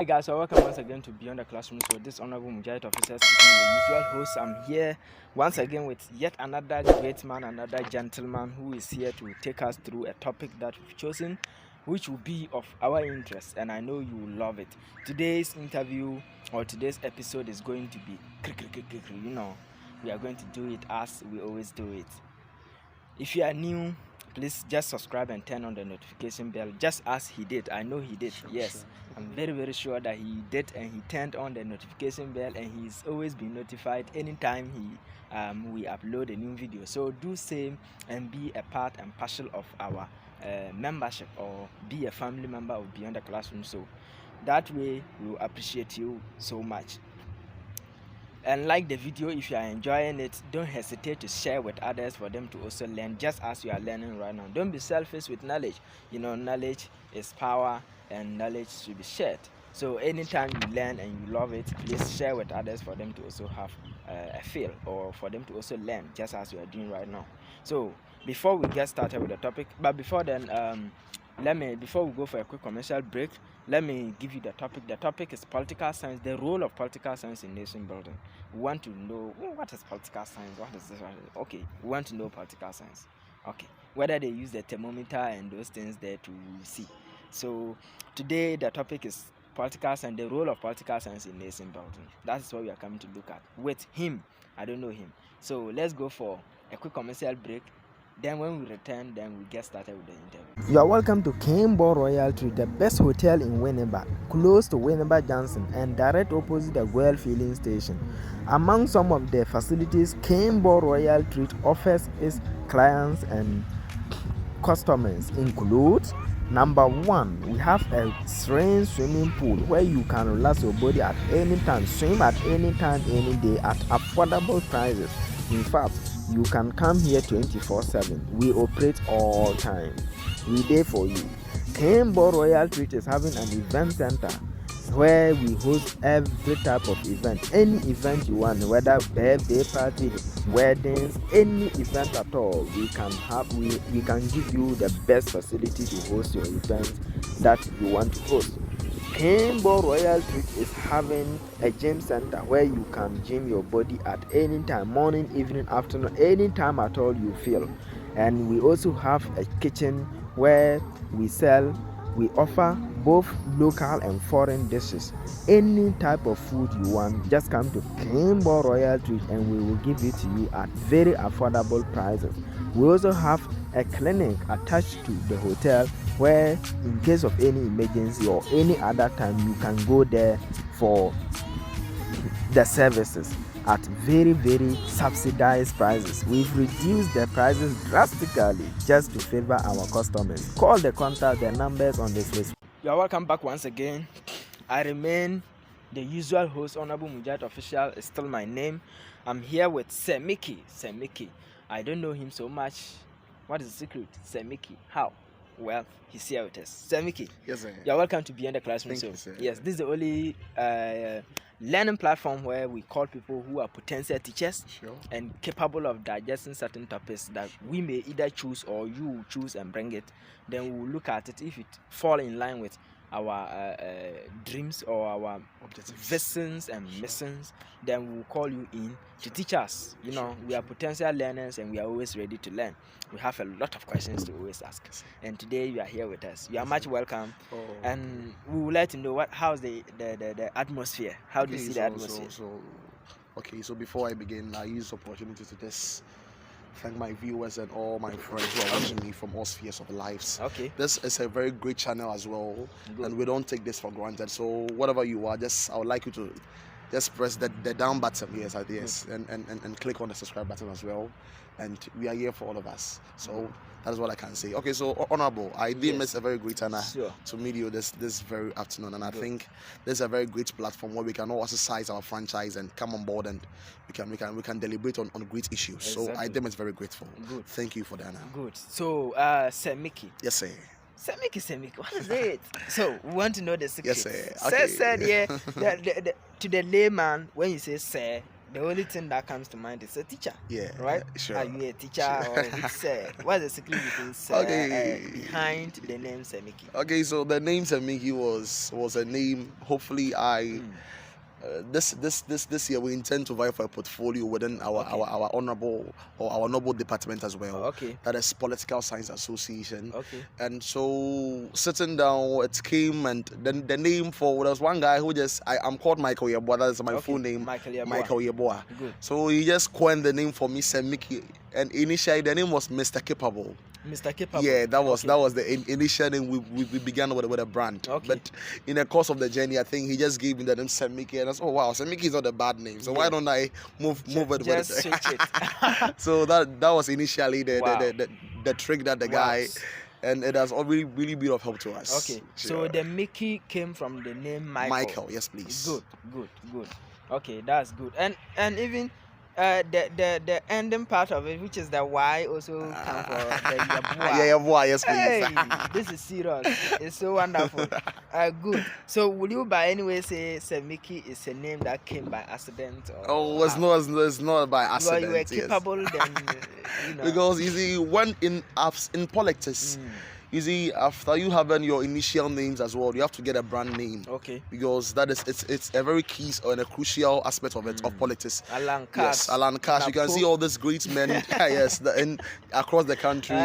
Hi guys, so welcome once again to Beyond the Classroom. So this honorable Mujahid officer speaking, the usual host. I'm here once again with yet another great man, another gentleman who is here to take us through a topic that we've chosen, which will be of our interest, and I know you will love it. Today's interview or today's episode is going to be, we are going to do it as we always do it. If you are new, please just subscribe and turn on the notification bell just as he did. I know he did. Yes, I'm very sure that he did, and he turned on the notification bell, and he's always been notified anytime we upload a new video. So do same and be a part and parcel of our membership, or be a family member of Beyond the Classroom. So that way we will appreciate you so much. And like the video if you are enjoying it. Don't hesitate to share with others for them to also learn just as you are learning right now. Don't be selfish with knowledge. Knowledge is power, and knowledge should be shared. So anytime you learn and you love it, please share with others for them to also have a feel, or for them to also learn just as you are doing right now. So before we get started with the topic, but before then, before we go for a quick commercial break, let me give you the topic. The topic is political science, the role of political science in nation building. We want to know what is political science, what is this, okay, we want to know political science. Okay, whether they use the thermometer and those things there to see. So today the topic is political science, the role of political science in nation building. That is what we are coming to look at with him. I don't know him. So let's go for a quick commercial break. Then when we return, then we get started with the interview. You are welcome to Campbell Royal Tree, the best hotel in Winneba, close to Winneba Johnson and direct opposite the Guel Filling Station. Among some of the facilities Campbell Royal Tree offers its clients and customers include: number one, we have a serene swimming pool where you can relax your body at any time, swim at any time, any day at affordable prices. In fact, you can come here 24/7. We operate all time. We there for you. Campbell Royal Treat is having an event center where we host every type of event. Any event you want, whether birthday party, weddings, any event at all, we can give you the best facility to host your event that you want to host. Campbell Royal Treat is having a gym center where you can gym your body at any time, morning, evening, afternoon, any time at all you feel. And we also have a kitchen where we offer both local and foreign dishes. Any type of food you want, just come to Campbell Royal Treat and we will give it to you at very affordable prices. We also have a clinic attached to the hotel where, in case of any emergency or any other time, you can go there for the services at very subsidized prices. We've reduced the prices drastically just to favor our customers. Call the contact, the numbers on this list. You are welcome back once again. I remain the usual host, Honorable Mujahid Official is still my name. I'm here with Sir Michy. Sir Michy, I don't know him so much. What is the secret? Sir Michy, how? Well, he's here with us. Sir Michy. Yes, sir. You're welcome to Beyond the Classroom. Thank you, sir. Yes, this is the only learning platform where we call people who are potential teachers and capable of digesting certain topics that we may either choose or you choose and bring it. Then we will look at it. If it fall in line with our dreams or our visions and missions, then we'll call you in to teach us. We are potential learners and we are always ready to learn. We have a lot of questions to always ask, and today you are here with us. You are much welcome. And we would like to know how's the atmosphere. How do you see the atmosphere? So before I begin, I use the opportunity to just thank my viewers and all my friends who are watching me from all spheres of lives. Okay. This is a very great channel as well. Good. And we don't take this for granted. So whatever you are, I would like you to just press the down button, and click on the subscribe button as well. And we are here for all of us. So that is what I can say. Okay, so Honorable, I deem it's a very great honor to meet you this very afternoon, and I think this is a very great platform where we can all exercise our franchise and come on board, and we can deliberate on great issues. Exactly. So I deem it's very grateful. Good. Thank you for the honor. Good. So Sir Michy. Yes, sir. Sir Michy, what is it? So we want to know the secret. Yes, sir. Okay. Sir, to the layman, when you say sir, the only thing that comes to mind is a teacher. Yeah. Right? Sure. Are you a teacher or what's the secret behind the name Michy? Okay, so the name Michy was a name. Hopefully, this year we intend to vie for a portfolio within our honorable or our noble department as well. Okay. That is Political Science Association. Okay. And so sitting down, it came, and then the name for there was one guy who I'm called Michael Yeboah. That's my full name. Michael Yeboah. Good. So he just coined the name for me, Michy, and initially the name was Mr. Capable. Mr. Capable. Yeah, that was the initial name we began with a brand. Okay. But in the course of the journey, I think he just gave me the name Michy, and I said, oh wow, Michy is not a bad name. So why don't I move it with it? Switch it. So that was initially the trick that the guy, and it has really been of help to us. Okay. So the Michy came from the name Michael. Michael, yes please. Good. Okay, that's good. And even the ending part of it, which is the Y, also come for the Yeboah. Yeboah, yes please. Hey, this is serious. It's so wonderful. Good. So, will you by any way say Michy is a name that came by accident? Or, it's not by accident. You were capable, then Because you see, when in politics. You see, after you having your initial names as well, you have to get a brand name. Okay. Because that is it's a very key and a crucial aspect of it of politics. Alan Cash. Yes, Alan Cash. You can see all these great men, across the country,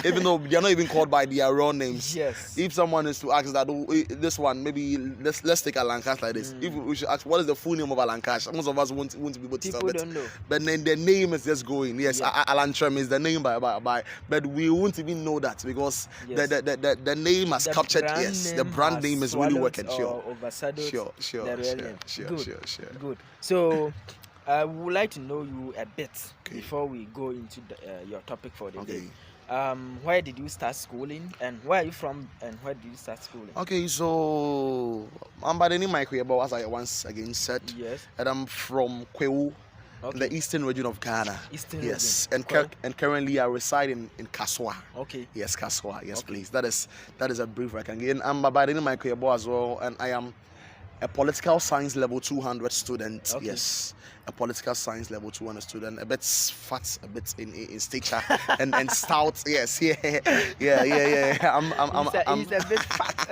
even though they are not even called by their real names. Yes. If someone is to ask that, this one, maybe let's take Alan Cash like this. If we should ask what is the full name of Alan Cash, most of us won't be able to tell it. People don't know. But then the name is just going. Yes, Alan Trem is the name but we won't even know that because the name has captured. Yes, the brand name is really working. Sure. Good. So I would like to know you a bit before we go into your topic for the day. Where did you start schooling, and where are you from, and where did you start schooling? Okay, so I'm by the name Michy Yeboah, as I once again said. Yes. And I'm from Kwewu. Okay. The eastern region of Ghana. Yes, and currently I reside in Kaswa. Okay. Yes, Kaswa. Yes, please. That is a brief I can give. I'm by the name Michy Yeboah as well, and I am a political science level 200 student. Okay. Yes, a political science level 200 student. A bit fat, a bit in stature, and stout. Yes, yeah. I'm he's a bit fat.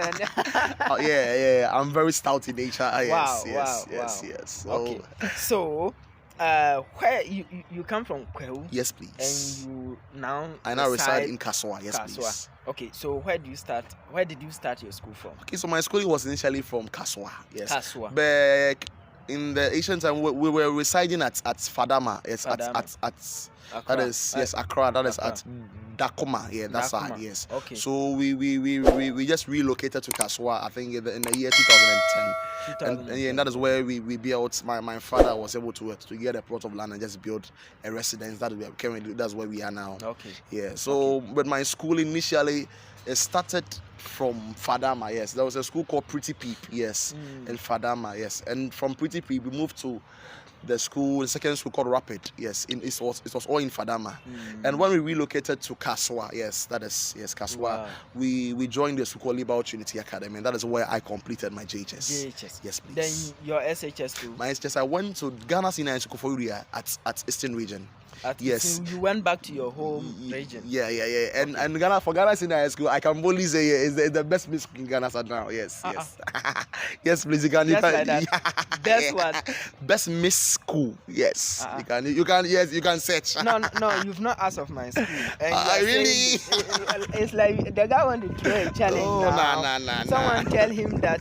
And I'm very stout in nature. Yes. So, okay. So. Where you come from Kwewu? Yes, please. And you now reside in Kaswa. Yes, please. Okay, so where did you start your school from? Okay, so my schooling was initially from Kaswa. Yes. Kaswa. Back in the ancient time, we were residing at Fadama. Yes, Fadama. at Accra. That is Accra. That is at Dakoma. Yeah, that's side. Yes. Okay. So we just relocated to Kaswa. I think in the year 2010. And that is where we built. My father was able to get a plot of land and just build a residence. That's where we are now. Okay. Yeah. So, but my school initially it started from Fadama. Yes, there was a school called Pretty Peep. Yes, in Fadama. Yes, and from Pretty Peep we moved to the second school called Rapid. Yes, it was all in Fadama. And when we relocated to Kaswa, Kaswa, wow. we joined the school called Liberal Trinity Academy, and that is where I completed my JHS. Yes, please. Then your SHS too? My SHS, I went to Ghana Senior High School for Uria at Eastern Region. Yes. You went back to your home region. Yeah. And Ghana Senior High School, I can boldly say it's the best miss school in Ghana now. Yes. Yes, please. You can. Like that. Best what? Best miss school. Yes. You can search. No, you've not asked of my school. Really? It's like the guy wanted to throw a challenge. Nah. Someone tell him that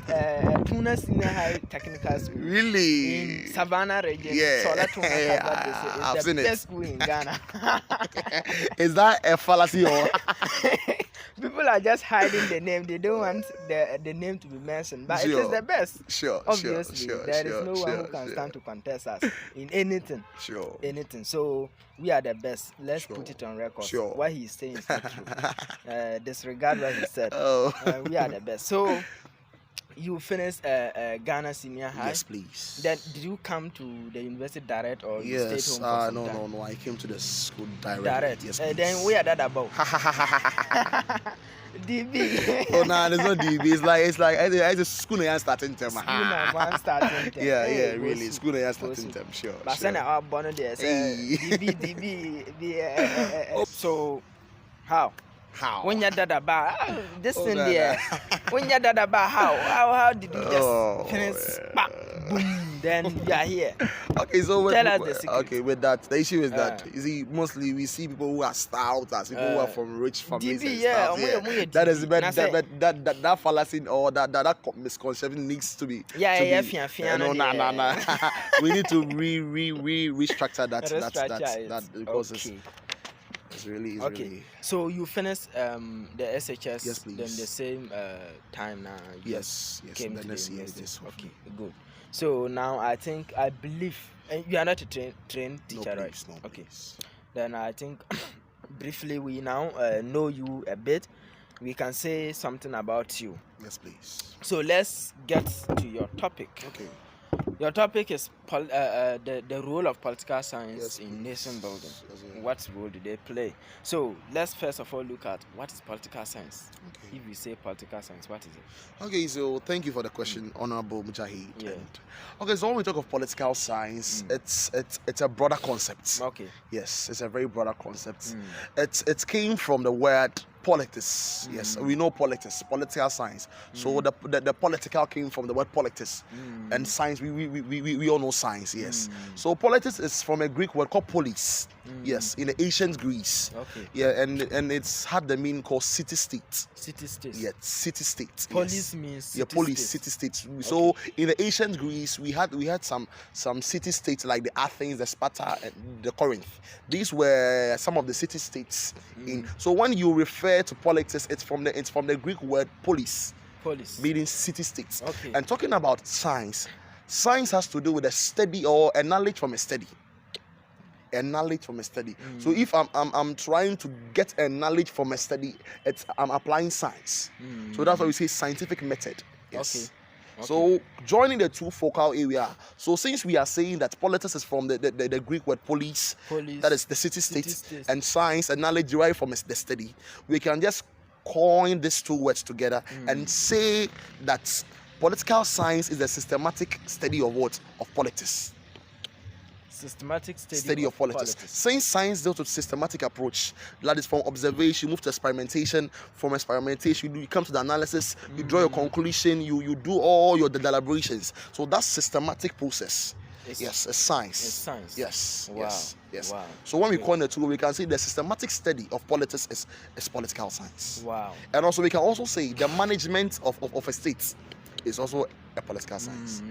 Tuna Senior High Technical School. Really? In Savannah region. Yeah. I've seen it. Best school in Ghana. Is that a fallacy or? People are just hiding the name. They don't want the name to be mentioned, but it is the best. Obviously, there is no one who can stand to contest us in anything. Anything. So we are the best. Let's put it on record. What he's saying is not true. Disregard what he said. We are the best. So you finished Ghana Senior High? Yes, please. Then did you come to the university direct or you stayed home? No. I came to the school direct. Direct. Yes, then where are that about? DB. Oh no, it's not DB. It's like it's a school and starting term. One starting term. Yeah, really. School and starting term, sure. But send our bonnet there. DB. So how? When you're dada ba, this in there. When you're dada ba, how did you just finish? Boom. Then you are here. Okay, so tell us the secret. Okay, with that, the issue is that you see, mostly we see people who are stout, as people who are from rich families. DB, and stuff. Yeah. That is that fallacy or that misconception needs to be. Yeah. No. We need to restructure that because it's really okay. So you finished the SHS. Yes, please. Then the same time now. Yes. Came to the this university. Okay, year. good. So now I believe, and you are not a trained teacher, right? No, okay. Please. Then I think briefly we now know you a bit. We can say something about you. Yes, please. So let's get to your topic. Okay. Your topic is the role of political science in nation building. What role do they play? So let's first of all look at what is political science. Okay. If we say political science, what is it? Okay, so thank you for the question, Honorable Mujahid. Yeah. Okay, so when we talk of political science, it's a broader concept. Okay. Yes, it's a very broader concept. It came from the word politics. Yes, we know politics, political science. So the political came from the word politics, and science. We all know science. Yes. So politics is from a Greek word called polis. Yes, in the ancient Greece. Okay. Yeah, and it's had the meaning called city-state. City-state. Yeah, city-state. Polis means city-state. Yeah, polis, city-state. So in the ancient Greece, we had some city-states like the Athens, the Sparta, and the Corinth. These were some of the city-states. So when you refer to politics, it's from the Greek word polis, meaning city-states. Okay. And talking about science has to do with a study or a knowledge from a study. A knowledge from a study. So if I'm trying to get a knowledge from a study, I'm applying science. So that's why we say scientific method. Yes. Okay. So joining the two focal area. So since we are saying that politics is from the Greek word polis, that is the city-state, and science and knowledge derived from the study, we can just coin these two words together and say that political science is a systematic study of what? Of politics. Systematic study of politics. Since science deals with systematic approach, that is from observation, move to experimentation. From experimentation, you come to the analysis, you draw your conclusion, you do all your deliberations. So that's systematic process. Yes, it's science. It's science. Yes. Wow. Yes. Wow. So when we coin the two, we can say the systematic study of politics is political science. Wow. And also we can also say the management of a state is also a political science.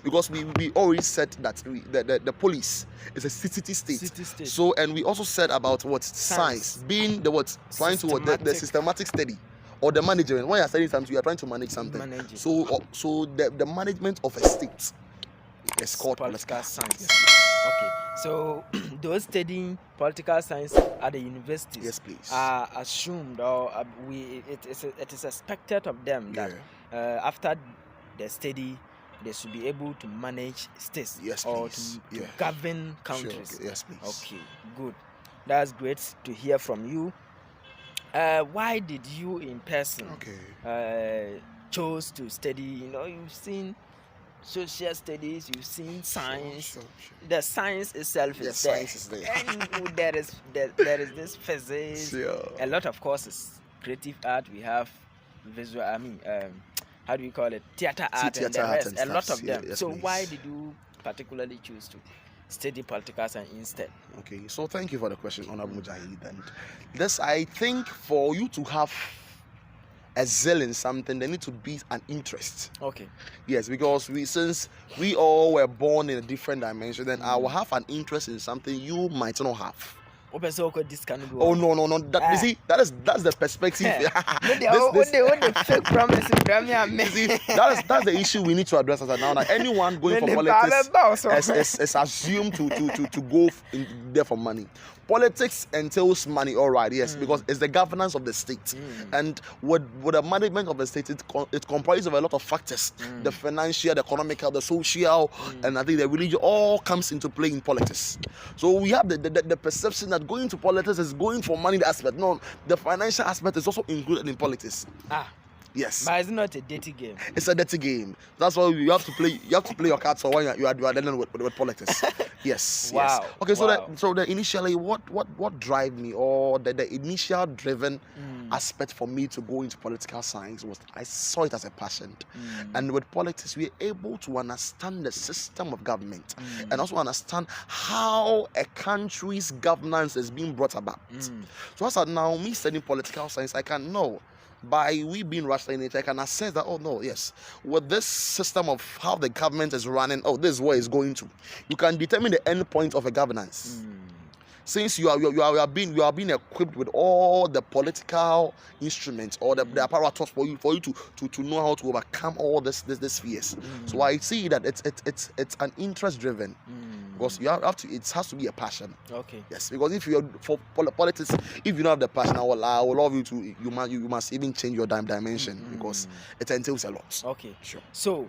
Because we already said that the police is a city-state. So and we also said about what science being the systematic study or the management. When you are studying something, you are trying to manage something. So the management of a state is called political science. Okay, so those studying political science at the universities are assumed, or it is expected of them that after the study they should be able to manage states or to govern countries. Sure. Yes, please. Okay, good. That's great to hear from you. Why did you in person chose to study? You've seen social studies, you've seen science. Sure. The science itself is there. Science is there. And there is this physics, a lot of courses, creative art. We have visual. How do you call it? Theater art and the rest. A lot of them. So why did you particularly choose to study political science instead? Okay, so thank you for the question, Honorable Mujahid. And this, I think, for you to have a zeal in something, there needs to be an interest. Okay. Yes, because since we all were born in a different dimension, then I will have an interest in something you might not have. Oh no! You see, that's the perspective. Fake promises. See, that's the issue we need to address as of now. That anyone going for politics is assumed to go in there for money. politics entails money, all right, yes, because it's the governance of the state, and with the management of the state, it comprises of a lot of factors: the financial, the economical, the social, and I think the religion all comes into play in politics. So we have the perception that going to politics is going for money aspect. No, the financial aspect is also included in politics. Yes. But it's not a dirty game. It's a dirty game. That's why you have to play. You have to play your cards for when you are dealing with politics. Yes. Wow. Yes. Okay. So the initially what drive me, or the initial driven aspect for me to go into political science was I saw it as a passion, and with politics we are able to understand the system of government and also understand how a country's governance is being brought about. So as of now, me studying political science, I can know. By we being rational in nature, I can assess that, oh no, yes, with this system of how the government is running, oh, this is where it's going to. You can determine the end point of a governance. Since you are being equipped with all the political instruments or the apparatus for you to know how to overcome all this fears. So I see that it's an interest driven. Because you have to, it has to be a passion. Okay. Yes, because if you're for politics, if you don't have the passion, I will love you to. You must even change your dimension because it entails a lot. Okay. Sure. So,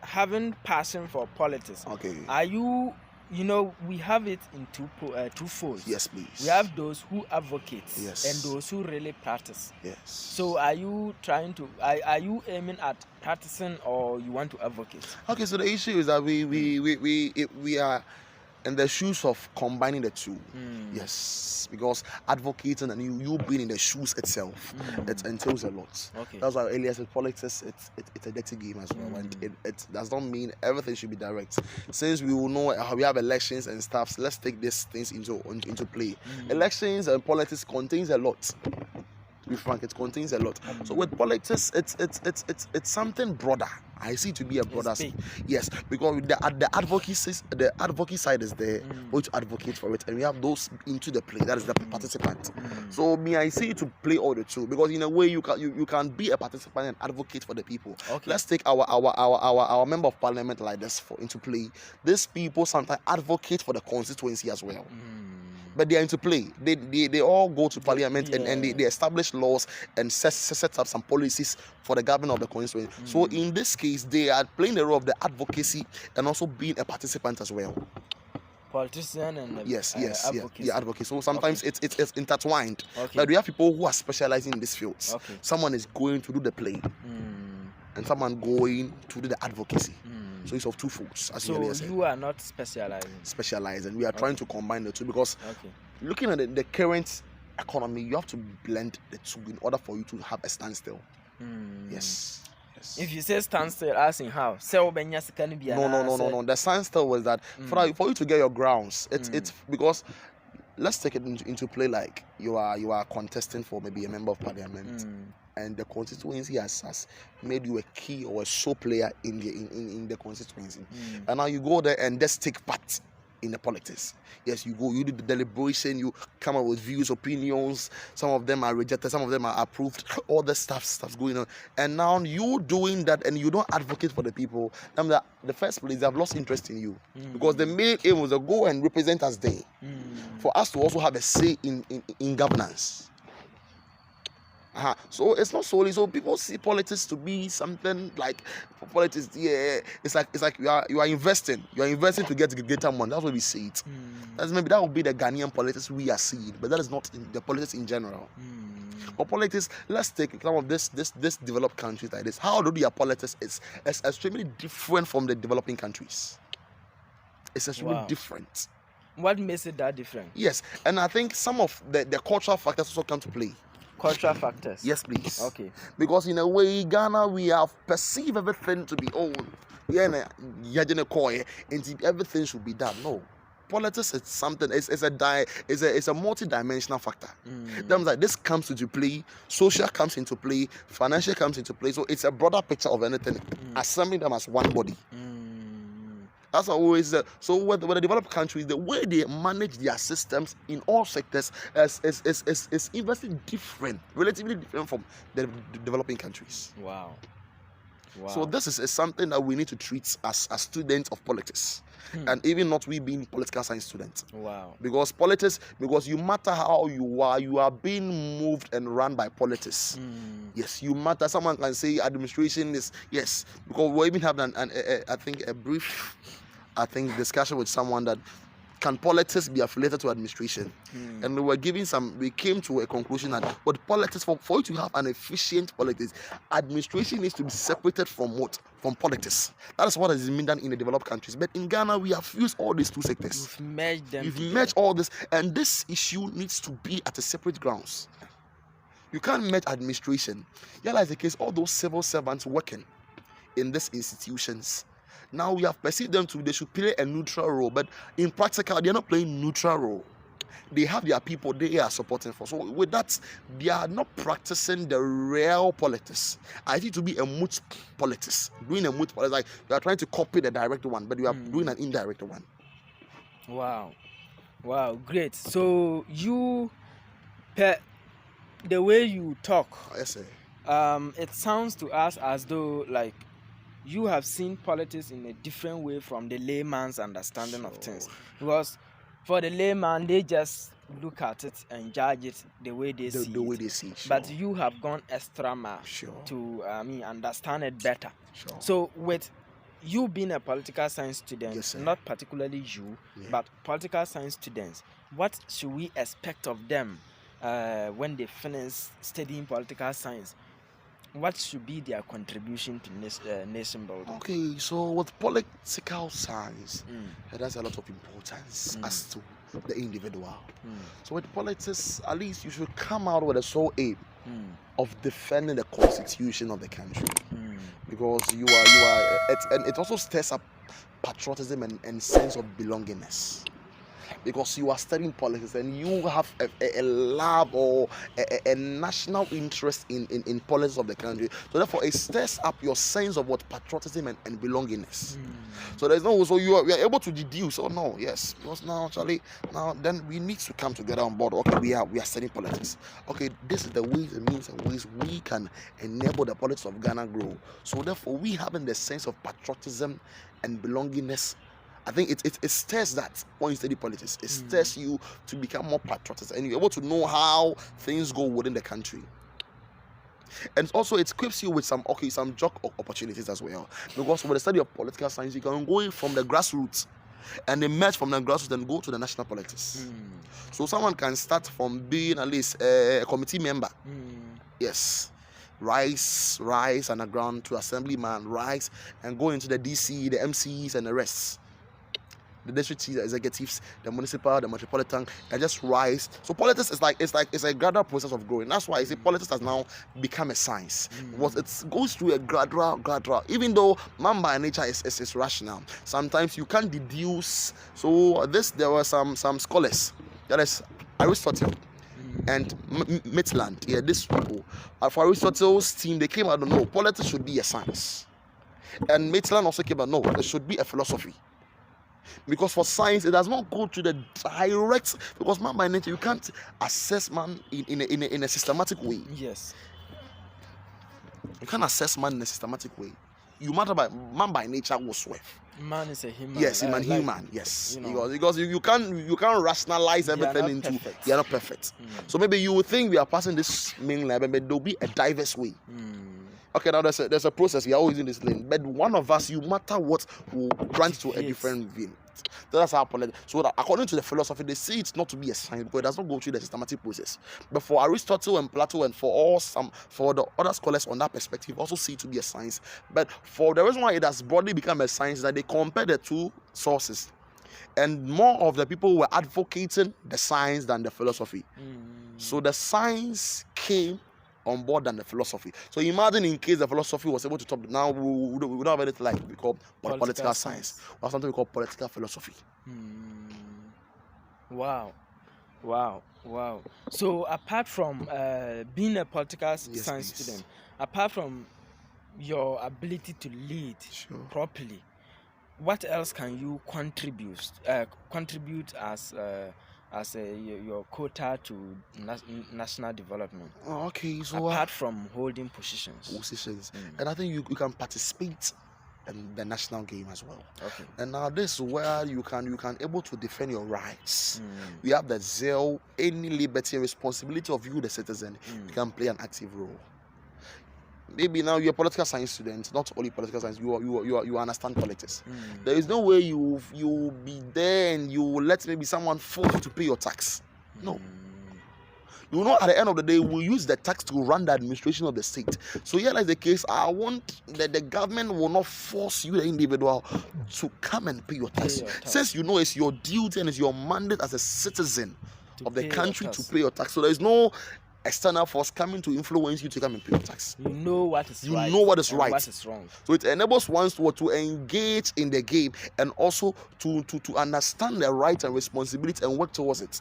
having passion for politics. Okay. Are you? You know, we have it in two folds. Yes, please. We have those who advocate, yes, and those who really practice. Yes. So, are you trying to? Are you aiming at practicing, or you want to advocate? Okay. So the issue is that we are in the shoes of combining the two. Yes, because advocating and you being in the shoes itself, it entails a lot. Okay. That's why earlier said politics, it's a dirty game as well, and it does not mean everything should be direct. Since we will know how we have elections and stuff, so let's take these things into play. Elections and politics contains a lot. To be frank, it contains a lot. So with politics, it's something broader. I see it to be a broader. Yes, because the advocacy side is there, for you to advocate for it, and we have those into the play. That is the participant. So I see it to play all the two, because in a way you can be a participant and advocate for the people. Okay. Let's take our member of parliament like this into play. These people sometimes advocate for the constituency as well. But they are into play. They all go to parliament and they establish laws and set up some policies for the government of the constituency. So in this case, they are playing the role of the advocacy and also being a participant as well. Politician and advocacy. Yeah, advocacy. So sometimes it's intertwined. Okay. But we have people who are specializing in these fields. Okay. Someone is going to do the play, and someone going to do the advocacy. So it's of two folds. So you are not specializing. We are trying to combine the two, because looking at the current economy, you have to blend the two in order for you to have a standstill. Yes. If you say standstill, asking how? No. The standstill was that for you to get your grounds, it's because let's take it into play like you are contesting for maybe a member of parliament. And the constituency has made you a key or a sole player in the constituency. And now you go there and just take part in the politics. Yes, you go, you do the deliberation, you come up with views, opinions. Some of them are rejected, some of them are approved. All the stuff's going on. And now you doing that and you don't advocate for the people. The first place, they have lost interest in you. Because the main aim was to go and represent us there. For us to also have a say in governance. So it's not solely so people see politics to be something like for politics. Yeah, it's like you are investing to get greater money. That's what we see it. That would be the Ghanaian politics we are seeing, but that is not the politics in general. For politics, let's take some of this developed countries like this. How do their politics is extremely different from the developing countries. It's extremely different. What makes it that different? Yes, and I think some of the cultural factors also come to play. Cultural factors. Yes, please. Okay. Because in a way, Ghana, we have perceived everything to be everything should be done. No, politics is something. It's a multi-dimensional factor. Like this comes into play. Social comes into play. Financial comes into play. So it's a broader picture of anything, assembling them as one body. That's always so. With the developed countries, the way they manage their systems in all sectors is relatively different from the developing countries. Wow. Wow. So this is something that we need to treat as students of politics, and even not we being political science students. Wow. Because politics, because you matter how you are being moved and run by politics. Yes, you matter. Someone can say administration is, yes, because we even have I think a brief discussion with someone that can politics be affiliated to administration, and we came to a conclusion that but politics, for you to have an efficient politics, administration needs to be separated from politics. That is what has been done in the developed countries, but in Ghana we have used all these two sectors. We've merged them. You've merged all this, and this issue needs to be at a separate grounds. You can't merge administration. Yeah, like the case, all those civil servants working in these institutions, now we have perceived them they should play a neutral role, but in practical, they are not playing neutral role. They have their people they are supporting for. So with that, they are not practicing the real politics. I think to be a moot politics, doing a moot politics, like you are trying to copy the direct one, but you are doing an indirect one. Wow, great. So the way you talk, Yes, sir. it sounds to us as though like you have seen politics in a different way from the layman's understanding of things. Because for the layman, they just look at it and judge it the way they see it. Sure. But you have gone extra mile to understand it better. Sure. So with you being a political science student, Yes, not particularly you, but political science students, what should we expect of them when they finish studying political science? What should be their contribution to nation building? Okay, so with political science, it has a lot of importance as to the individual. So with politics, at least you should come out with a sole aim of defending the constitution of the country, because you are and it also stirs up patriotism and sense of belongingness. Because you are studying politics and you have a love or a national interest in politics of the country. So therefore, it stirs up your sense of what patriotism and belongingness. So there's no, so we are able to deduce. Oh no, yes, because now then we need to come together on board. Okay, we are studying politics. Okay, this is the ways and means and ways we can enable the politics of Ghana grow. So therefore, we having the sense of patriotism and belongingness, I think it stirs that when you study politics. It stirs you to become more patriotic, and you're able to know how things go within the country. And also it equips you with some job opportunities as well. Because with the study of political science, you can go from the grassroots and emerge from the grassroots and go to the national politics. So someone can start from being at least a committee member. Yes. Rise underground to assemblyman, rise and go into the DC, the MCs and the rest. The district executives, the municipal, the metropolitan, and just rise. So politics is it's a gradual process of growing. That's why I say politics has now become a science. Because it goes through a gradual. Even though man by nature is rational, sometimes you can't deduce. So there were some scholars. That is Aristotle and Maitland. Yeah, this people. For Aristotle's team, they came out, no, politics should be a science. And Maitland also came out, no, it should be a philosophy. Because for science, it does not go to the direct, because man by nature, you can't assess man in a systematic way. Yes. You can't assess man in a systematic way. Man by nature will swerve. Man is a human. Yes, human. Yes, because you can't rationalize everything into. You are not perfect. So maybe you would think we are passing this main line, but there'll be a diverse way. Okay, now there's a process. We are always in this lane, but one of us, you matter what, will branch to a different view. That's how politics. So that according to the philosophy, they say it's not to be a science because it does not go through the systematic process. But for Aristotle and Plato and for the other scholars on that perspective, also see it to be a science. But for the reason why it has broadly become a science is that they compare the two sources, and more of the people were advocating the science than the philosophy. So the science came on board than the philosophy. So imagine in case the philosophy was able to talk, now we don't have anything like we call political science. We have something we call political philosophy. Wow. So apart from being a political science student, apart from your ability to lead properly, what else can you contribute as as your quota to national development? Oh, okay, so apart from holding positions. And I think you can participate in the national game as well. Okay. And now this is where you can able to defend your rights. You have the zeal, any liberty and responsibility of you, the citizen. You can play an active role. Maybe now you're a political science student, not only political science, you understand politics. There is no way you be there and you will let maybe someone force you to pay your tax. No. You know, at the end of the day, we use the tax to run the administration of the state. So here is the case. I want that the government will not force you, the individual, to come and pay your tax. Since you know it's your duty and it's your mandate as a citizen of the country to pay your tax. So there is no external force coming to influence you to come and pay your tax. You know what is right. You know what is right. What is wrong. So it enables one to engage in the game and also to understand the right and responsibility and work towards it.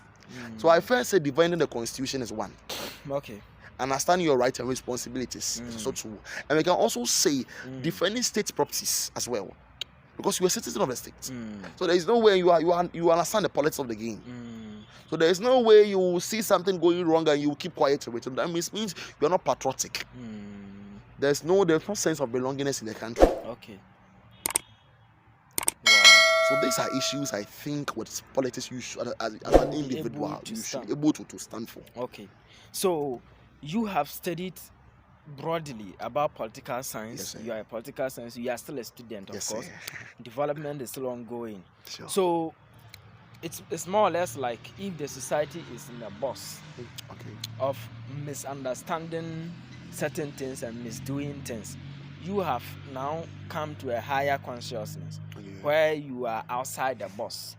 So I first say dividing the constitution is one. Okay. Understand your rights and responsibilities. So too. And we can also say defending state properties as well. Because you are a citizen of the state. So there is no way you understand the politics of the game. So there is no way you will see something going wrong and you will keep quiet to it. So that means you are not patriotic. There's no sense of belongingness in the country. Okay. So these are issues I think with politics you should, as an individual, you should be able to stand for. Okay. So you have studied broadly about political science. Yes, you are a political science. You are still a student, of course. Sir. Development is still ongoing. Sure. So it's more or less like if the society is in a boss of misunderstanding certain things and misdoing things, you have now come to a higher consciousness where you are outside the boss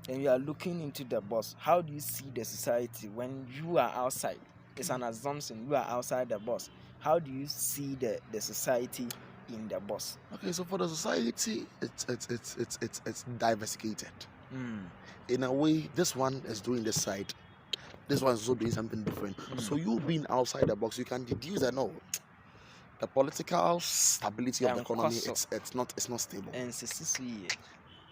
and you are looking into the boss. How do you see the society when you are outside? It's an assumption you are outside the boss. How do you see the society in the boss? Okay, so for the society, it's diversified. In a way, this one is doing this side, this one is also doing something different. So you being outside the box, you can deduce that no, the political stability of the economy it's not stable.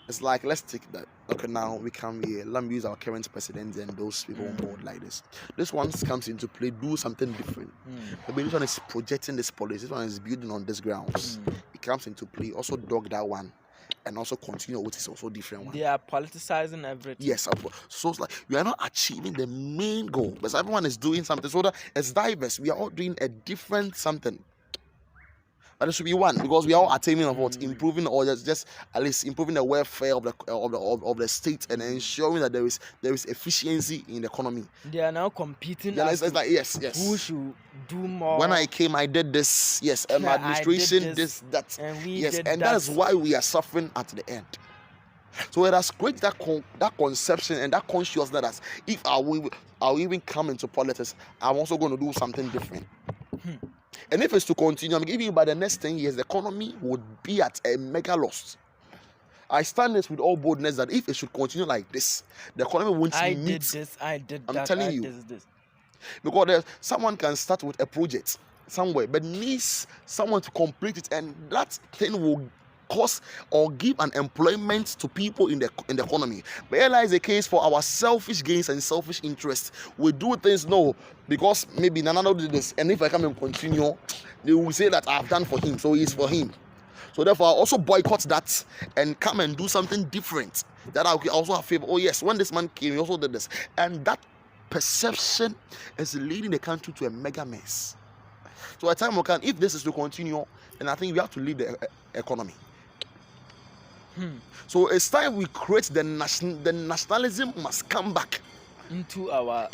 It's like, let's take that. Okay, now we come here. Let me use our current president and those people on board like this. This one comes into play, do something different. Maybe this one is projecting this policy. This one is building on this grounds. It comes into play. Also dog that one. And also continue what is also different one. They are politicizing everything. Yes, so it's like we are not achieving the main goal, but everyone is doing something. So that it's diverse. We are all doing a different something. But it should be one because we are all attaining of what improving or just at least improving the welfare of the state and ensuring that there is efficiency in the economy. They are now competing. Yeah, it's like yes. Who should do more? When I came, I did this. Yes, and my administration this that. And we yes, did and that is why we are suffering at the end. So it has created that conception and that consciousness that if I will even come into politics, I'm also going to do something different. And if it's to continue, I'm giving you by the next 10 years, the economy would be at a mega loss. I stand this with all boldness that if it should continue like this, the economy won't meet. I did this. I'm telling you. Because someone can start with a project somewhere, but needs someone to complete it, and that thing will cause or give an employment to people in the economy. But here lies the case for our selfish gains and selfish interests. We do things because maybe Nana did this, and if I come and continue, they will say that I've done for him, so it's for him. So therefore, I also boycott that and come and do something different that I also have favor. Oh yes, when this man came, he also did this, and that perception is leading the country to a mega mess. So at time we can, if this is to continue, then I think we have to lead the economy. So it's time we create the nationalism must come back into our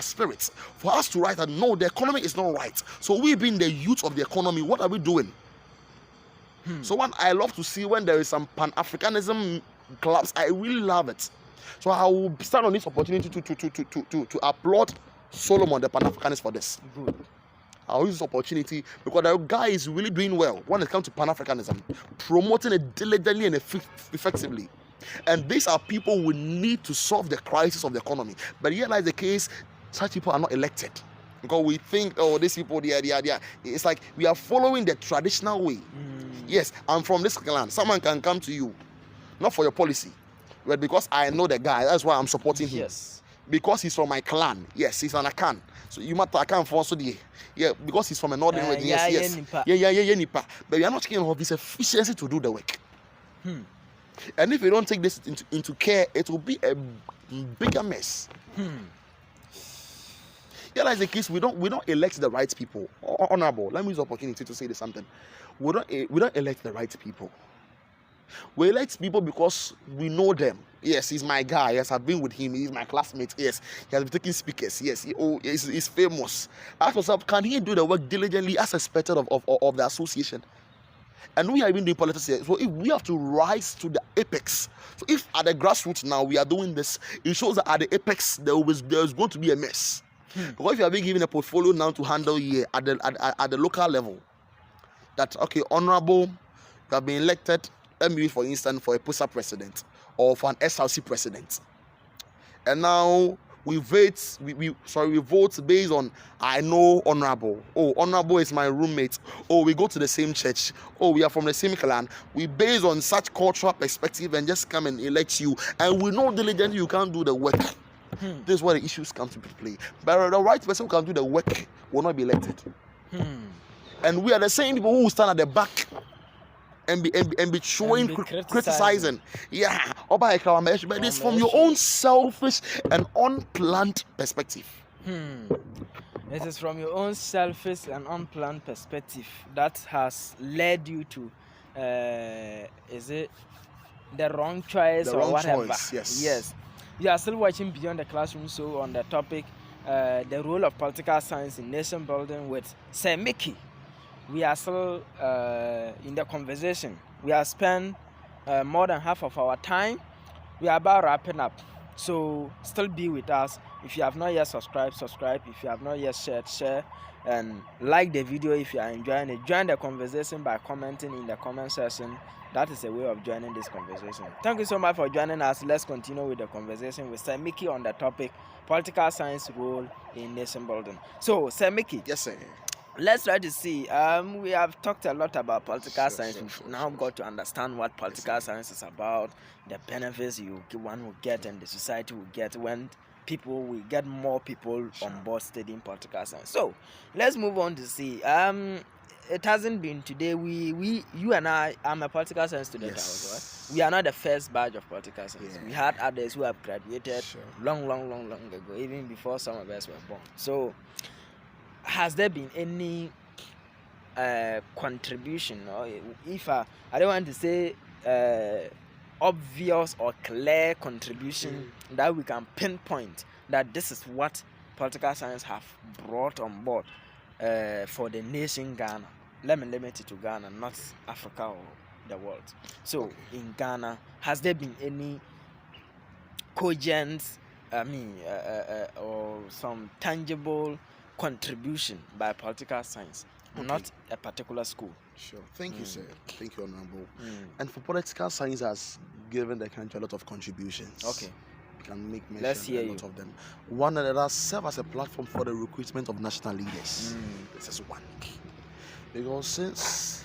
spirits for us to write that no, the economy is not right. So we being the youth of the economy, what are we doing? So what I love to see when there is some Pan-Africanism clubs, I really love it. So I will stand on this opportunity to applaud Solomon, the Pan-Africanist, for this. Good. I'll use this opportunity because the guy is really doing well when it comes to Pan-Africanism, promoting it diligently and effectively. And these are people we need to solve the crisis of the economy. But here lies the case, such people are not elected. Because we think, oh, these people, they are. It's like we are following the traditional way. Yes, I'm from this clan. Someone can come to you, not for your policy, But because I know the guy, that's why I'm supporting him. Yes. Because he's from my clan. Yes, he's an Akan. So you matter Akan for also the because he's from a northern region. Yes. Nipa. But we are not taking of his efficiency to do the work. And if we don't take this into care, it will be a bigger mess. Yeah, like the case, we don't elect the right people. Honorable, let me use the opportunity to say this something. We don't elect the right people. We elect people because we know them. Yes, he's my guy. Yes, I've been with him. He's my classmate. Yes, he has been taking speakers. Yes, he's famous. Ask yourself, can he do the work diligently as expected of the association? And we are even doing politics here. So if we have to rise to the apex. So if at the grassroots now we are doing this, it shows that at the apex there's going to be a mess. Because if you are being given a portfolio now to handle here at the local level, that okay, honorable, you have been elected, maybe for instance for a PUSA president or for an SRC president, and now we vote based on I know honorable. Oh, honorable is my roommate. Oh, we go to the same church. Oh, we are from the same clan. We base on such cultural perspective and just come and elect you, and we know diligently you can't do the work. This is where the issues come to play. But the right person who can do the work will not be elected. And we are the same people who stand at the back and be showing, criticizing. Yeah, but it's from your own selfish and unplanned perspective. It is from your own selfish and unplanned perspective that has led you to, is it the wrong choice or whatever? Yes. You are still watching Beyond the Classroom show on the topic, the role of political science in nation building with Sir Michy. We are still in the conversation. We have spent more than half of our time. We are about wrapping up. So still be with us. If you have not yet subscribed, subscribe. If you have not yet shared, share. And like the video if you are enjoying it. Join the conversation by commenting in the comment section. That is a way of joining this conversation. Thank you so much for joining us. Let's continue with the conversation with Sir Michy on the topic, political science role in nation building. So, Sir Michy. Yes, sir. Let's try to see. We have talked a lot about political science. We've now got to understand what political science is about, the benefits one will get and the society will get when we get more people on board studying political science. So, let's move on to see. It hasn't been today. You and I'm a political science student. Yes. We are not the first batch of political science. We had others who have graduated long ago, even before some of us were born. So, has there been any contribution, or if I don't want to say obvious or clear contribution that we can pinpoint that this is what political science have brought on board for the nation Ghana? Let me limit it to Ghana, not Africa or the world. So in Ghana, has there been any cogent, or some tangible contribution by political science, not a particular school? Sure. Thank you, sir. Thank you, Honorable. And for political science has given the country a lot of contributions. Okay. We can make mention of a lot of them. One that has served as a platform for the recruitment of national leaders. This is one. Because since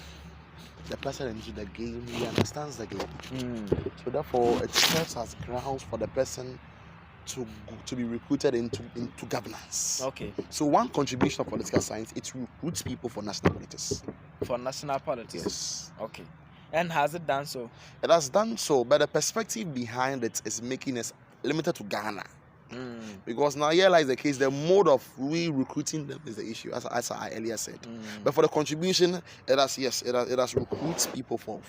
the person into the game, he understands the game. So therefore, it serves as grounds for the person to be recruited into governance. Okay. So one contribution of political science, it recruits people for national politics. For national politics? Yes. Okay. And has it done so? It has done so, but the perspective behind it is making us limited to Ghana. Because now here lies the case, the mode of recruiting them is the issue, as I earlier said. But for the contribution, it has recruits people for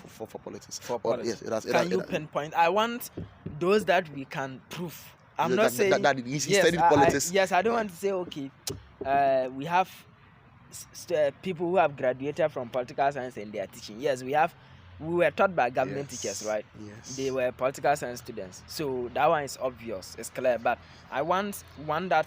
politics. For politics. Yes, can you pinpoint? I want those that we can prove. I'm not saying that he studied politics. I don't want to say okay. We have people who have graduated from political science and they are teaching. Yes, we were taught by government teachers, right? Yes. They were political science students. So that one is obvious, it's clear. But I want one that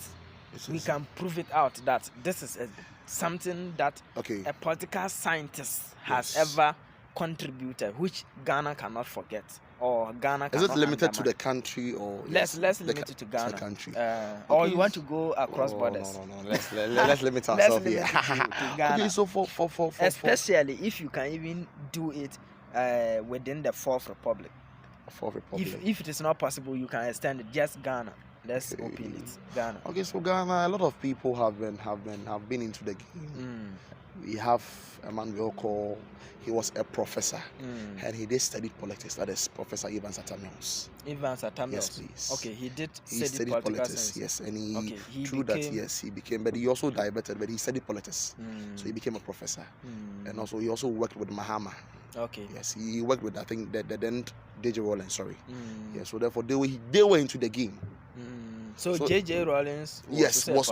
we can prove it out that this is something that a political scientist has ever contributed, which Ghana cannot forget. Or Ghana cannot. Is it limited to the country or let's limit it to Ghana? The country. Or you want to go across borders? No. Let's limit ourselves here. To Ghana. Okay, so for especially if you can even do it within the Fourth Republic. Fourth Republic. If it is not possible, you can extend it. Just Ghana. Let's open it. Ghana. Okay, so Ghana, a lot of people have been into the game. We have a man we all call, he was a professor and he did study politics. That is Professor Ivan Satamios. Ivan Satamios. Yes, please. Okay, he studied politics. Yes, and he through that, yes, he became, but he also diverted, but he studied politics. So he became a professor. And also he also worked with Mahama. Okay. Yes, he worked with, I think, the then DJ Rollins, sorry. Yeah, so therefore they were into the game. So JJ Rollins was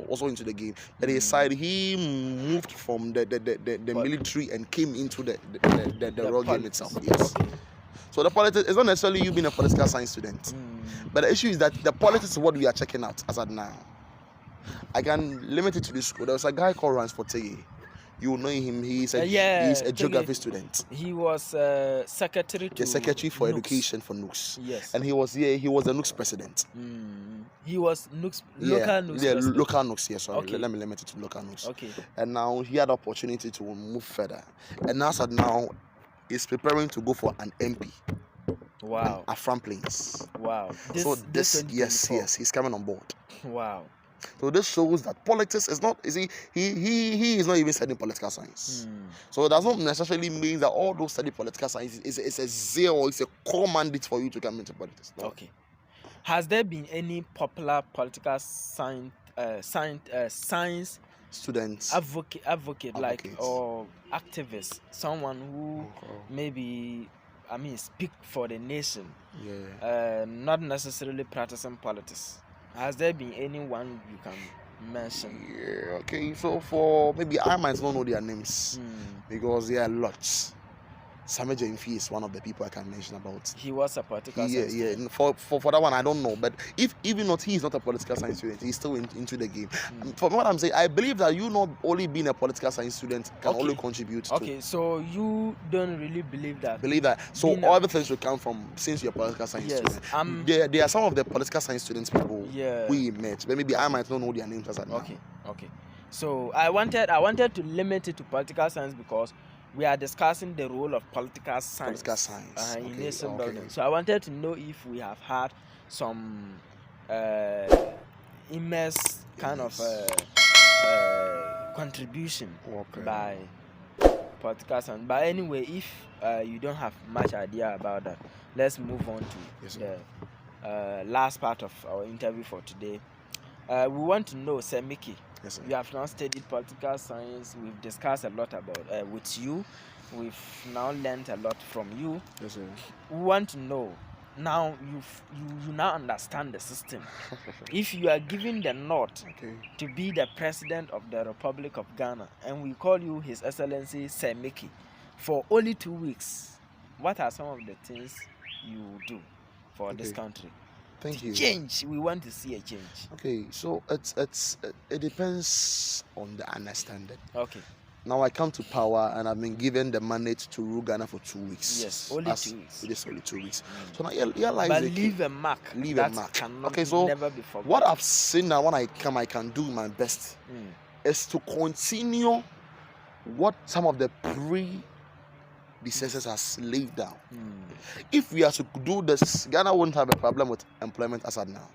also into the game. But he decided he moved from the military and came into the raw game itself. Yes. Okay. So the politics is not necessarily you being a political science student. But the issue is that the politics is what we are checking out as at now. I can limit it to this school. There was a guy called Ransford Tege. You know him. He's a geography student. He was secretary for education for NUCS. Yes. And he was the NUCS president. He was local NUCS. Local NUCS. Yes, sorry. Okay. Let me limit it to local NUCS. Okay. And now he had the opportunity to move further. And as at now, he's preparing to go for an MP. Wow. Afram Plains. Wow. Yes, he's coming on board. Wow. So this shows that politics is not, he is not even studying political science. So it does not necessarily mean that all those study political science is a zeal, it's a core mandate for you to come into politics. No. Okay. Has there been any popular political science students, advocate like, or activist, someone who maybe, speak for the nation, not necessarily practicing politics? Has there been anyone you can mention? Yeah, okay. So for maybe I might not know their names because there are lots. Samuel Jemfi is one of the people I can mention about. He was a political science student. For that one, I don't know. But if even not, he is not a political science student. He's still into the game. From what I'm saying, I believe that you not only being a political science student can only contribute to. Okay, so you don't really believe that? So all the things should come from, since you're a political science student. There are some of the political science students people we met. But maybe I might not know their names as I know. Okay. So I wanted to limit it to political science because we are discussing the role of political science. In nation building. So I wanted to know if we have had some immense kind of contribution by political science. But anyway, if you don't have much idea about that, let's move on to the last part of our interview for today. We want to know, Sir Michy. Yes, you have now studied political science. We've discussed a lot about with you. We've now learned a lot from you. Yes, sir. We want to know now. You now understand the system. If you are given the nod to be the president of the Republic of Ghana, and we call you His Excellency Sir Michy for only 2 weeks, what are some of the things you do for this country? Thank you. Change. We want to see a change. Okay, so it depends on the understanding. Okay. Now I come to power and I've been given the mandate to rule Ghana for 2 weeks. Yes, only 2 weeks. It is only 2 weeks. So now realize. But leave a mark. Okay, so never be forgotten. What I've seen now when I can do my best is to continue what some of the predecessors has laid down. If we are to do this, Ghana won't have a problem with employment as of now.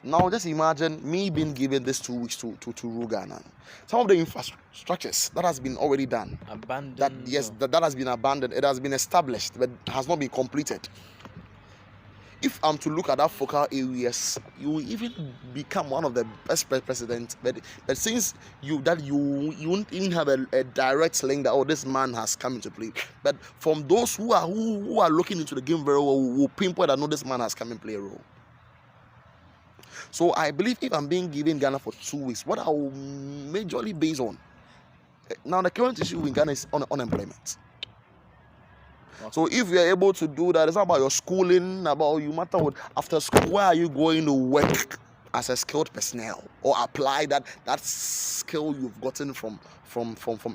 Now just imagine me being given this 2 weeks to rule Ghana. Some of the infrastructures that has been already done, that has been abandoned. It has been established, but has not been completed. If I'm to look at that focal areas, you will even become one of the best presidents. But since you won't even have a direct link that this man has come into play. But from those who are looking into the game very well, will pinpoint that this man has come and play a role. So I believe if I'm being given Ghana for 2 weeks, what I will majorly base on. Now the current issue in Ghana is unemployment. So if you are able to do that, it's not about your schooling, about you matter what after school, where are you going to work as a skilled personnel or apply that skill you've gotten from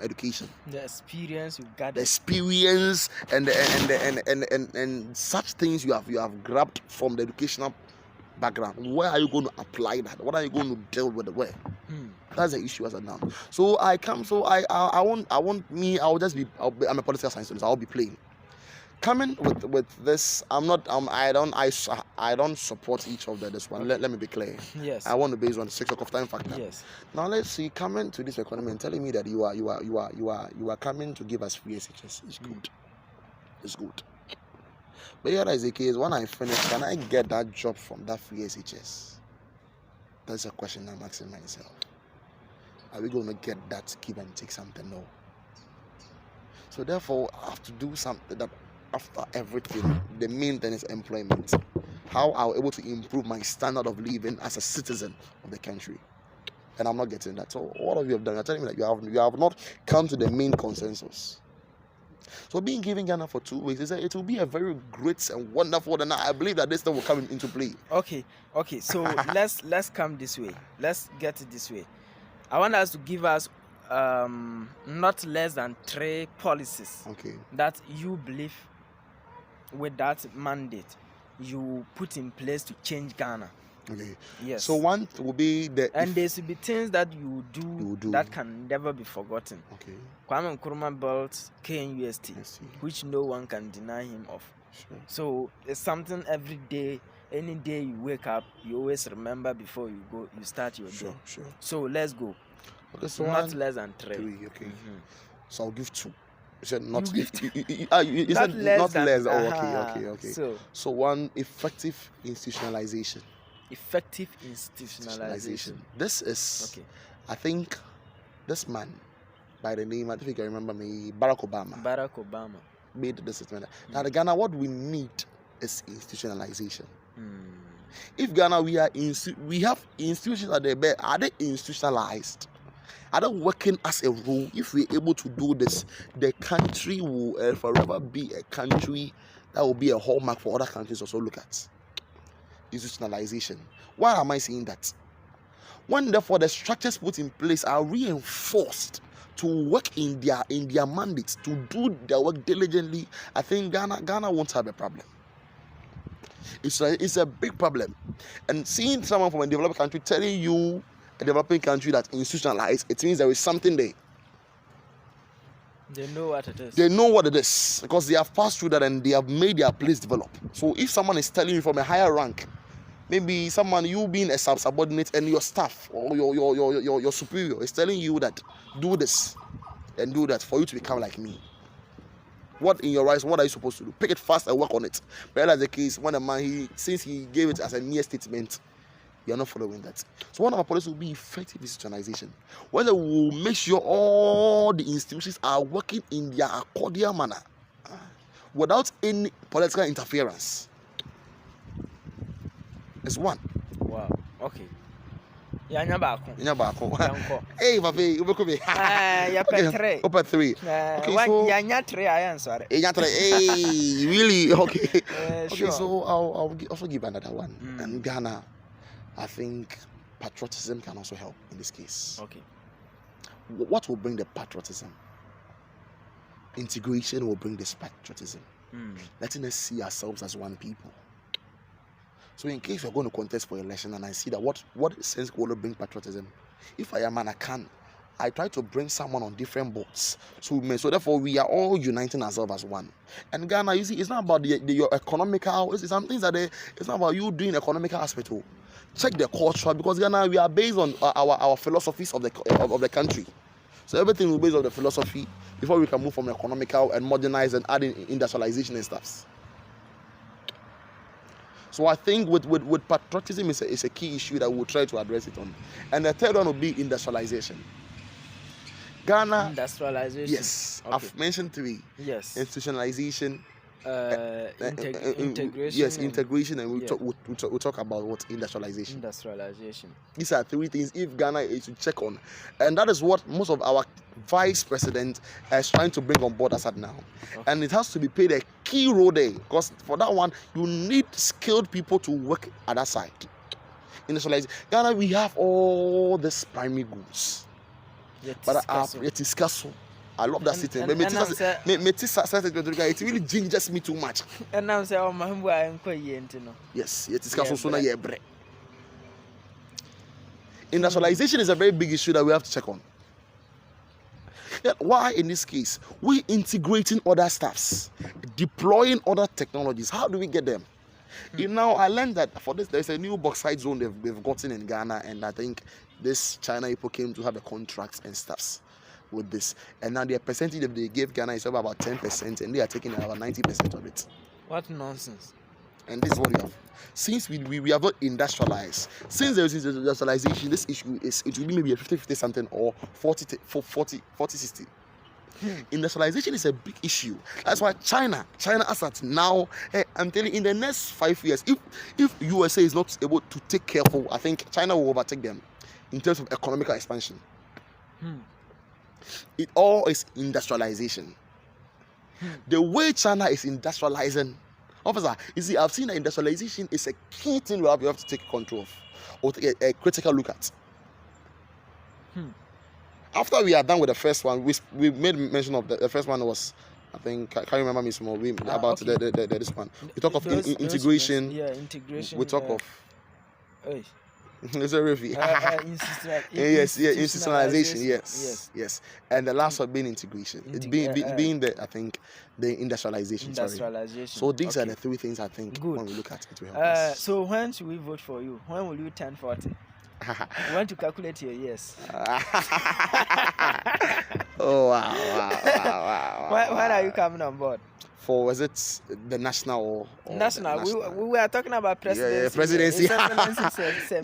education. The experience you got. The experience and such things you have grabbed from the educational background. Where are you going to apply that? What are you going to deal with the where? That's the issue as of now. So I'm a political science student. I'll be playing. coming with this, I don't support each of this one. Let me be clear. Yes. I want to base on the 6 o'clock time factor. Yes. Now let's see, coming to this economy and telling me that you are coming to give us free SHS. It's good. It's good. But here is the case, when I finish, can I get that job from that free SHS? That's a question I'm asking myself. Are we going to get that give and take something? No. So therefore, I have to do something that after everything, the main thing is employment. How I'm able to improve my standard of living as a citizen of the country. And I'm not getting that. So what have you done? You're telling me that you have not come to the main consensus. So being given Ghana for 2 weeks, it will be a very great and wonderful, and I believe that this thing will come into play. Okay. So let's come this way. Let's get it this way. I want us to give us not less than 3 policies that you believe with that mandate you put in place to change Ghana. Okay. Yes. So one will be and there should be things that you do that can never be forgotten. Okay. Kwame Nkrumah built KNUST, which no one can deny him of. Sure. So it's something every day, any day you wake up, you always remember before you go, you start your day. Sure. So let's go. Okay. So not less than 3. Okay. Mm-hmm. So I'll give 2. You said not. You said not less. Oh, okay. So one, effective institutionalization. Effective institutionalization. This is, I think, this man by the name, I think I remember me, Barack Obama made this statement. Now, the Ghana, what we need is institutionalization. If Ghana we have institutions at the back, are they institutionalized? Are they working as a rule? If we're able to do this, the country will forever be a country that will be a hallmark for other countries also look at. Institutionalization. Why am I saying that? When therefore the structures put in place are reinforced to work in their mandates, to do their work diligently, I think Ghana won't have a problem. It's a big problem. And seeing someone from a developed country telling you, a developing country that institutionalized, it means there is something there. They know what it is. They know what it is because they have passed through that and they have made their place develop. So if someone is telling you from a higher rank, maybe someone, you being a subordinate, and your staff or your superior is telling you that do this and do that for you to become like me. What in your eyes, what are you supposed to do? Pick it fast and work on it. But that's the case when a man, since he gave it as a mere statement, you are not following that. So one of our policies will be effective institutionalization, whether we will make sure all the institutions are working in their accordion manner without any political interference. It's one. Wow. Okay. Yanya bako. Hey, papi, ubekobe. Ya petre. Opa 3. Okay, so yanya 3 I answer. Yanya 3. Hey, really? Okay. Sure. Okay, so I'll also give another one. And Ghana, I think patriotism can also help in this case. Okay. What will bring the patriotism? Integration will bring this patriotism. Letting us see ourselves as one people. So in case you're going to contest for election and I see that what sense will bring patriotism? If I am and I try to bring someone on different boats. So therefore we are all uniting ourselves as one. And Ghana, you see, it's not about your economical, it's some things that it's not about you doing economical aspect. Check the culture, because Ghana, we are based on our philosophies of the country. So everything will be based on the philosophy before we can move from economical and modernize and add in industrialization and stuff. So I think with patriotism is a key issue that we'll try to address it on. And the third one will be industrialization. Ghana. Industrialization. Yes. Okay. I've mentioned 3. Yes. Institutionalization. Integration. Yes, integration, and we'll talk about what industrialization. Industrialization. These are 3 things if Ghana is to check on, and that is what most of our vice president is trying to bring on board as at now. Okay. And it has to be played a key role there, because for that one you need skilled people to work at that side. Industrialization. Ghana, we have all these primary goods, but it is scarce. I love that sitting. It really gingers me too much. And now say, oh, my yes, it is also industrialization is a very big issue that we have to check on. Why in this case we integrating other staffs, deploying other technologies. How do we get them? Now I learned that for this there's a new bauxite zone they've gotten in Ghana, and I think this China people came to have a contract and stuffs with this, and now the percentage that they gave Ghana is about 10%, and they are taking about 90% of it. What nonsense. And this is what we have. Since we have not industrialized, since there is industrialization, this issue is, it will be maybe a 50-50 something or 40-60. Industrialization is a big issue. That's why China as at now, I'm telling you, in the next 5 years, if USA is not able to take care of, I think China will overtake them in terms of economical expansion. It all is industrialization. The way China is industrializing, officer, you see, I've seen that industrialization is a key thing we have to take control of or take a critical look at. After we are done with the first one, we made mention of the first one was, I think, I can't remember me small, about okay. this one. We talk of integration. Integration. We talk of. Hey. It's a review. Institutionalization. Yes. And the last one being integration. It's being the, I think, the industrialization. So these are the three things I think when we look at it will help us. So when should we vote for you? When will you turn 40? You want to calculate your years. Oh wow. When are you coming on board? For, was it the national or national? We were talking about presidency. Yeah, presidency.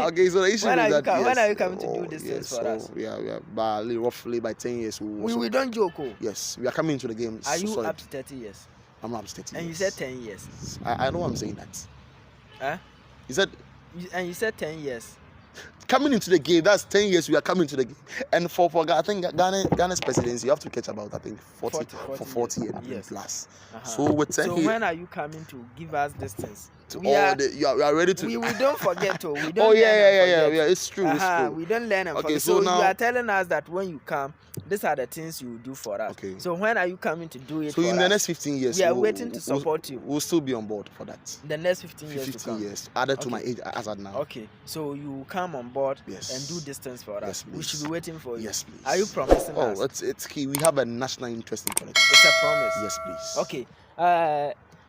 Okay, so the issue when is that when are you coming to do this things for us? Yeah, roughly by 10 years. We don't joke. Yes, we are coming into the game. Are you up to 30 years? I'm up to 30 and years. You said 10 years. I know I'm saying that. Huh? You said 10 years. Coming into the game, that's 10 years we are coming to the game. And for I think Ghana's presidency, you have to catch about, I think, 40 and plus. So with 10 so when are you coming to give us this things? You are ready to. We don't forget to. We don't oh yeah. It's true. It's true. We don't learn and forget. So now you are telling us that when you come, these are the things you will do for us. Okay. So when are you coming to do it? So in the next 15 years, we are waiting to support you. We'll still be on board for that. The next 15 years. 15 years added to my age as at now. Okay. So you come on board and do this things for us. Yes, please. We should be waiting for you. Yes, please. Are you promising us? Oh, it's key. We have a national interest in politics. It's a promise. Yes, please. Okay.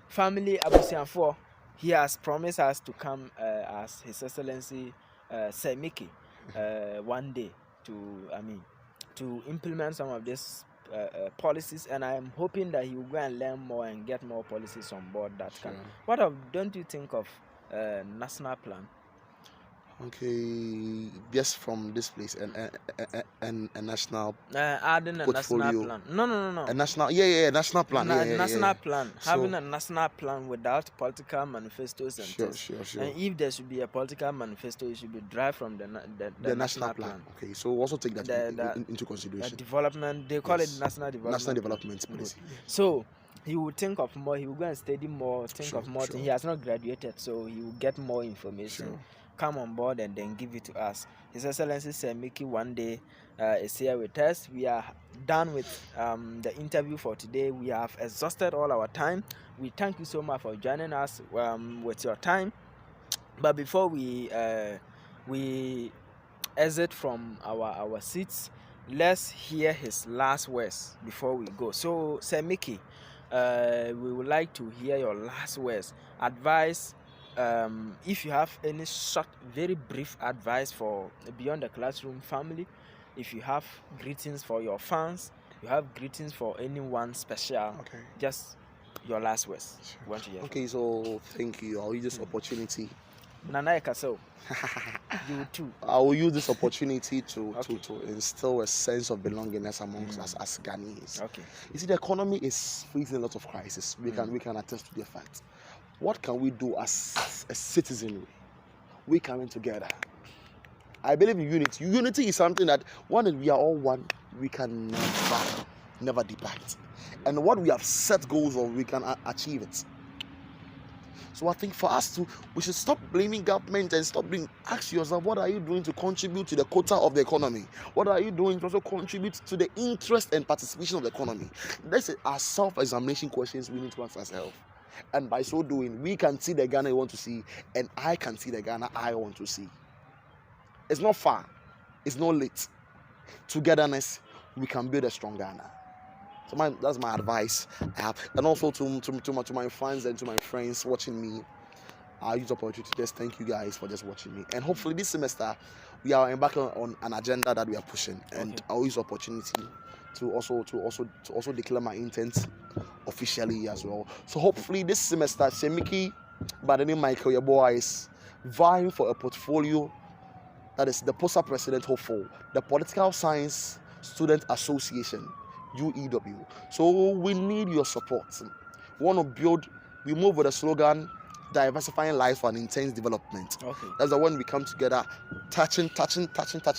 Family Abusianfo, he has promised us to come as His Excellency Sir Michy one day to implement some of these policies, and I am hoping that he will go and learn more and get more policies on board that can. Don't you think of national plan? Okay, just from this place and a national adding a portfolio. National plan. No. A national, national plan. National plan. Having a national plan without political manifestos and things. Sure. And if there should be a political manifesto, it should be derived from the national plan. Okay, so also take that into consideration. The development, they call it national development. National development policy. So he will think of more. He will go and study more. Think of more. He has not graduated, so he will get more information. Come on board and then give it to us. His Excellency Sir Michy one day is here with us. We are done with the interview for today. We have exhausted all our time. We thank you so much for joining us with your time. But before we exit from our seats, let's hear his last words before we go. So Sir Michy, we would like to hear your last words. Advice. If you have any short, very brief advice for Beyond the Classroom family, if you have greetings for your fans, you have greetings for anyone special, just your last words. Want to hear so thank you. I'll use this opportunity. Nana Ekaso, you too. I will use this opportunity to instill a sense of belongingness amongst us as Ghanaians. You see, the economy is facing a lot of crisis. We can attest to the fact. What can we do as a citizenry? We coming together. I believe in unity. Unity is something that when we are all one, we can never depart. And what we have set goals on, we can achieve it. So I think for us we should stop blaming government and ask yourself, what are you doing to contribute to the quota of the economy? What are you doing to also contribute to the interest and participation of the economy? These are self-examination questions we need to ask ourselves. And by so doing, we can see the Ghana we want to see, and I can see the Ghana I want to see. It's not far. It's not late. Togetherness, we can build a strong Ghana. So that's my advice I have. And also to my fans and to my friends watching me, I'll use the opportunity to just thank you guys for just watching me. And hopefully this semester we are embarking on an agenda that we are pushing. And I'll use the opportunity to also declare my intent officially as well. So hopefully this semester, Michy, by the name Michael, your boy, is vying for a portfolio that is the poster president hopeful, the Political Science Student Association, UEW. So we need your support. We want to build, we move with the slogan, diversifying life for an intense development. That's the one we come together, touching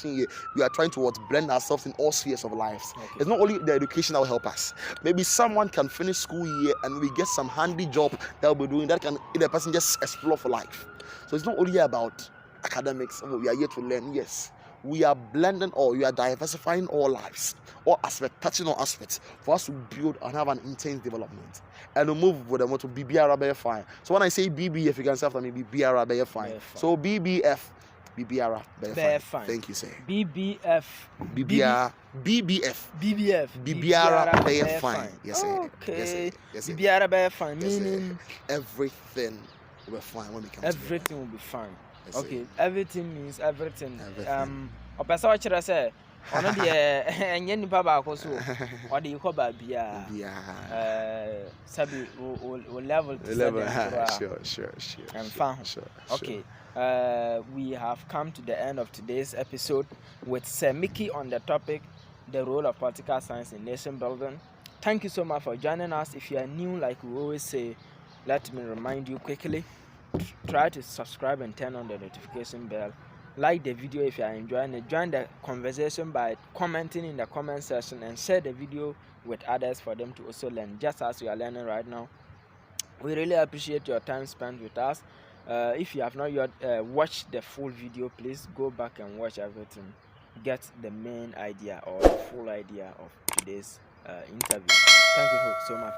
here. We are trying to blend ourselves in all spheres of life. It's not only the education that will help us. Maybe someone can finish school year and we get some handy job that we'll be doing that can the person just explore for life. So it's not only about academics. We are here to learn. Yes, we are blending we are diversifying all lives, all aspects, touching all aspects for us to build and have an intense development and to move with them to BBR fine. So when I say BBF, you can say after me BBR fine. So BBF fine. Thank you, sir. BBF fine. Yes, sir. Okay. Yes, sir. BBR fine. Meaning everything will be fine when we come everything will be fine. Yes, okay, everything means everything. Opesa wa kire say ono de enye nipa ba ko so o de ko ba bia sabi o level to sure and fun. Okay, we have come to the end of today's episode with Sir Michy on the topic, the role of political science in nation building. Thank you so much for joining us. If you are new, like we always say, let me remind you quickly, try to subscribe and turn on the notification bell. Like the video if you are enjoying it. Join the conversation by commenting in the comment section and share the video with others for them to also learn, just as you are learning right now. We really appreciate your time spent with us. If you have not yet watched the full video, please go back and watch everything. Get the main idea or the full idea of today's interview. Thank you so much.